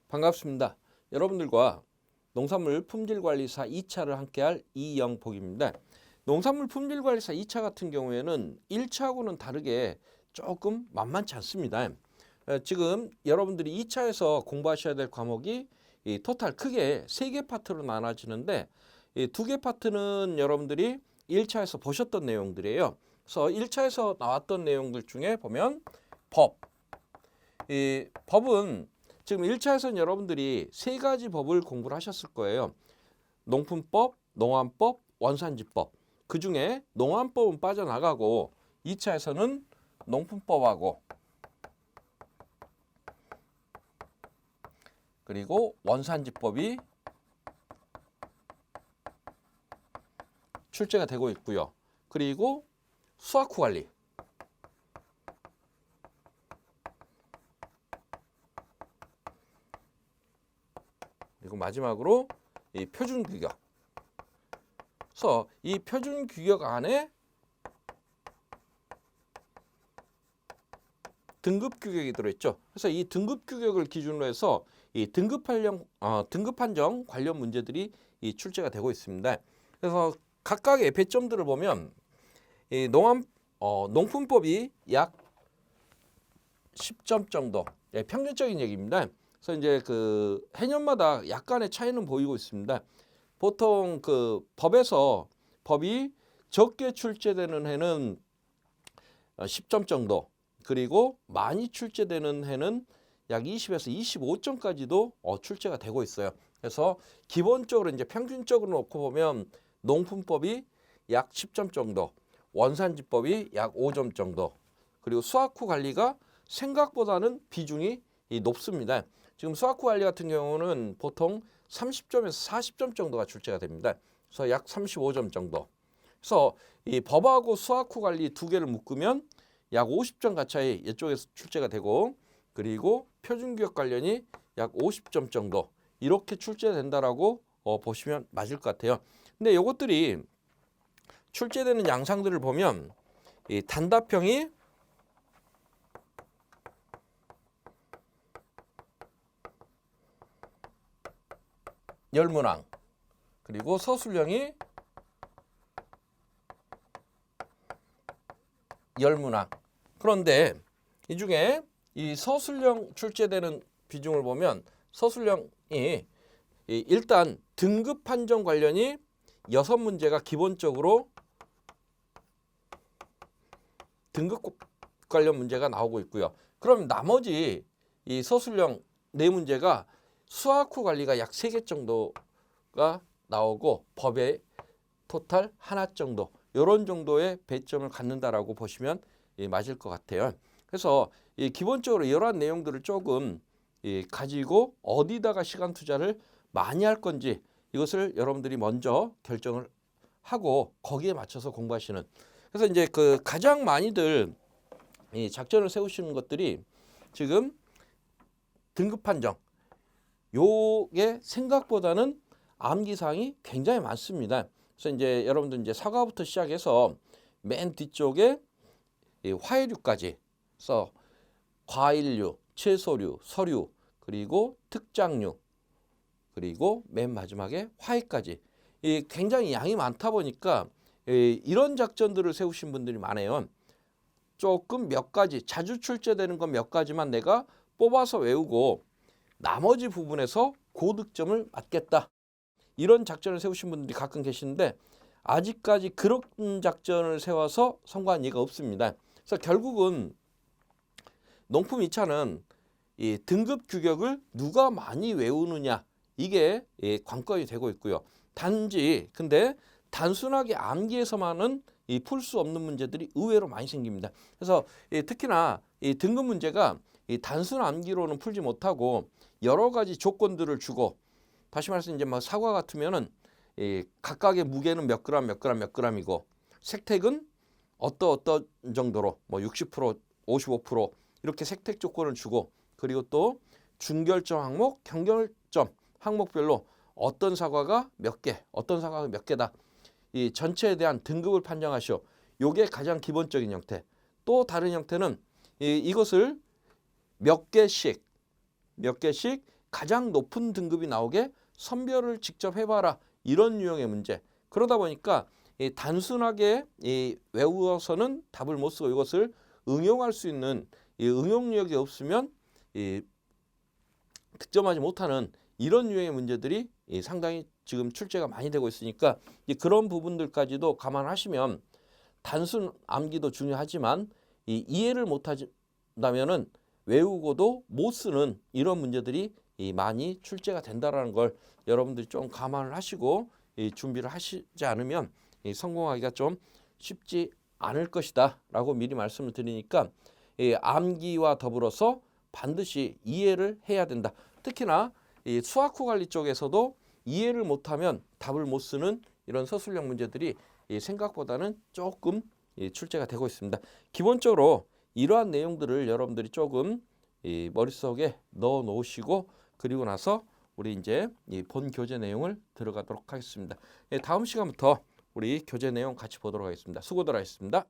반갑습니다. 여러분들과 농산물 품질관리사 2차를 함께할 이영복입니다. 농산물 품질관리사 2차 같은 경우에는 1차하고는 다르게 조금 만만치 않습니다. 지금 여러분들이 2차에서 공부하셔야 될 과목이 이 토탈 크게 3개 파트로 나눠지는데 이 2개 파트는 여러분들이 1차에서 보셨던 내용들이에요. 그래서 1차에서 나왔던 내용들 중에 보면 이 법은 지금 1차에서는 여러분들이 3가지 법을 공부를 하셨을 거예요. 농품법, 농안법, 원산지법. 그중에 농안법은 빠져나가고 2차에서는 농품법하고 그리고 원산지법이 출제가 되고 있고요. 그리고 수확 후 관리. 그리고 마지막으로 이 표준 규격. 그래서 이 표준 규격 안에 등급 규격이 들어있죠. 그래서 이 등급 규격을 기준으로 해서 이 등급 판정 관련 문제들이 이 출제가 되고 있습니다. 그래서 각각의 배점들을 보면 이 농품법이 약 10점 정도, 평균적인 얘기입니다. 그래서 이제 그 해년마다 약간의 차이는 보이고 있습니다. 보통 그 법이 적게 출제되는 해는 10점 정도, 그리고 많이 출제되는 해는 약 20에서 25점까지도 출제가 되고 있어요. 그래서 기본적으로 이제 평균적으로 놓고 보면 농품법이 약 10점 정도, 원산지법이 약 5점 정도, 그리고 수확 후 관리가 생각보다는 비중이 높습니다. 지금 수확 후 관리 같은 경우는 보통 30점에서 40점 정도가 출제가 됩니다. 그래서 약 35점 정도. 그래서 이 법하고 수확 후 관리 2개를 묶으면 약 50점 가까이 이쪽에서 출제가 되고, 그리고 표준규격 관련이 약 50점 정도 이렇게 출제된다라고 보시면 맞을 것 같아요. 근데 이것들이 출제되는 양상들을 보면 이 단답형이 열문항, 그리고 서술형이 열문항. 그런데 이 중에 이 서술형 출제되는 비중을 보면 서술형이 일단 등급 판정 관련이 6문제가 기본적으로 등급 관련 문제가 나오고 있고요. 그럼 나머지 이 서술형 4문제가 수확 후 관리가 약 3개 정도가 나오고 법에 토탈 하나 정도, 이런 정도의 배점을 갖는다라고 보시면 맞을 것 같아요. 그래서 기본적으로 이러한 내용들을 조금 가지고 어디다가 시간 투자를 많이 할 건지 이것을 여러분들이 먼저 결정을 하고 거기에 맞춰서 공부하시는. 그래서 이제 그 가장 많이들 작전을 세우시는 것들이 지금 등급 판정. 요게 생각보다는 암기사항이 굉장히 많습니다. 그래서 이제 여러분들 이제 사과부터 시작해서 맨 뒤쪽에 화해류까지, 그래서 과일류, 채소류, 서류, 그리고 특장류, 그리고 맨 마지막에 화해까지 굉장히 양이 많다 보니까 이런 작전들을 세우신 분들이 많아요. 조금 몇 가지, 자주 출제되는 건 몇 가지만 내가 뽑아서 외우고 나머지 부분에서 고득점을 맞겠다. 이런 작전을 세우신 분들이 가끔 계시는데 아직까지 그런 작전을 세워서 성공한 예가 없습니다. 그래서 결국은 농품 2차는 이 등급 규격을 누가 많이 외우느냐, 이게 관건이 되고 있고요. 근데 단순하게 암기해서만은 풀 수 없는 문제들이 의외로 많이 생깁니다. 그래서 특히나 이 등급 문제가 단순 암기로는 풀지 못하고 여러 가지 조건들을 주고, 다시 말해서 이제 뭐 사과 같으면은 각각의 무게는 몇 그램이고 색택은 어떤 정도로 뭐 60%, 55% 이렇게 색택 조건을 주고, 그리고 또 중결점 항목, 경결점 항목별로 어떤 사과가 몇 개, 어떤 사과가 몇 개다. 이 전체에 대한 등급을 판정하시오. 요게 가장 기본적인 형태. 또 다른 형태는 이것을 몇 개씩 가장 높은 등급이 나오게 선별을 직접 해봐라. 이런 유형의 문제. 그러다 보니까 단순하게 외워서는 답을 못 쓰고 이것을 응용할 수 있는 응용력이 없으면 득점하지 못하는 이런 유형의 문제들이 상당히 지금 출제가 많이 되고 있으니까 그런 부분들까지도 감안하시면 단순 암기도 중요하지만 이해를 못한다면은 외우고도 못 쓰는 이런 문제들이 많이 출제가 된다라는 걸 여러분들이 좀 감안을 하시고 준비를 하시지 않으면 성공하기가 좀 쉽지 않을 것이다라고 미리 말씀을 드리니까 암기와 더불어서 반드시 이해를 해야 된다. 특히나 수학후 관리 쪽에서도 이해를 못하면 답을 못 쓰는 이런 서술형 문제들이 생각보다는 조금 출제가 되고 있습니다. 기본적으로 이러한 내용들을 여러분들이 조금 머릿속에 넣어 놓으시고 그리고 나서 우리 이제 본 교재 내용을 들어가도록 하겠습니다. 다음 시간부터 우리 교재 내용 같이 보도록 하겠습니다. 수고들 하셨습니다.